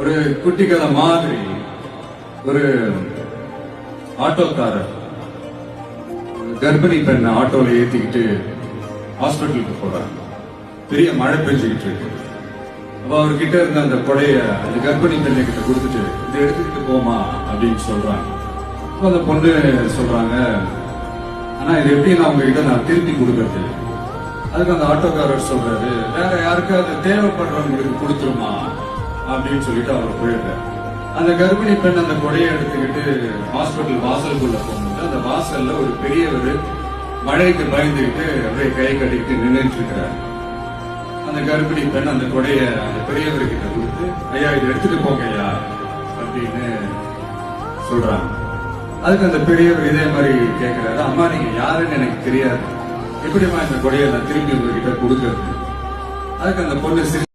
ஒரு குட்டி கதை மாதிரி ஒரு ஆட்டோக்காரர் கர்ப்பிணி பெண்ணை ஆட்டோல ஏத்திக்கிட்டு ஹாஸ்பிட்டலுக்கு போறாங்க. பெரிய மழை பெஞ்சுக்கிட்டு இருக்கு. அப்ப அவர்கிட்ட இருந்த அந்த கொடைய அந்த கர்ப்பிணி பெண்ணை கிட்ட கொடுத்துட்டு இதை எடுத்துக்கிட்டு போமா அப்படின்னு சொல்றாங்க. அப்ப அந்த பொண்ணு சொல்றாங்க, ஆனா இது எப்படி நான் உங்ககிட்ட நான் திருப்பி கொடுக்கறது? அதுக்கு அந்த ஆட்டோக்காரர் சொல்றாரு, வேற யாருக்காவது தேவைப்படுறவங்களுக்கு கொடுத்துருமா அப்படின்னு சொல்லிட்டு அவர் போயிடுறாரு. அந்த கர்ப்பிணி பெண் அந்த கொடையை எடுத்துக்கிட்டு ஹாஸ்பிட்டல் வாசலுக்குள்ள போகும்போது அந்த வாசல்ல ஒரு பெரியவர் மழைக்கு பயந்துகிட்டு அப்படியே கை கட்டிக்கிட்டு நின்றுட்டு இருக்கிறார். அந்த கர்ப்பிணி பெண் அந்த கொடைய அந்த பெரியவர்கிட்ட கொடுத்து, ஐயா இதை எடுத்துட்டு போங்க ஐயா அப்படின்னு சொல்றாங்க. அதுக்கு அந்த பெரியவர் இதே மாதிரி கேட்கிறாரு, அம்மா நீங்க யாருன்னு எனக்கு தெரியாது, எப்படிமா இந்த கொடையை நான் திரும்பி உங்ககிட்ட கொடுக்கறது? அதுக்கு அந்த பொண்ணு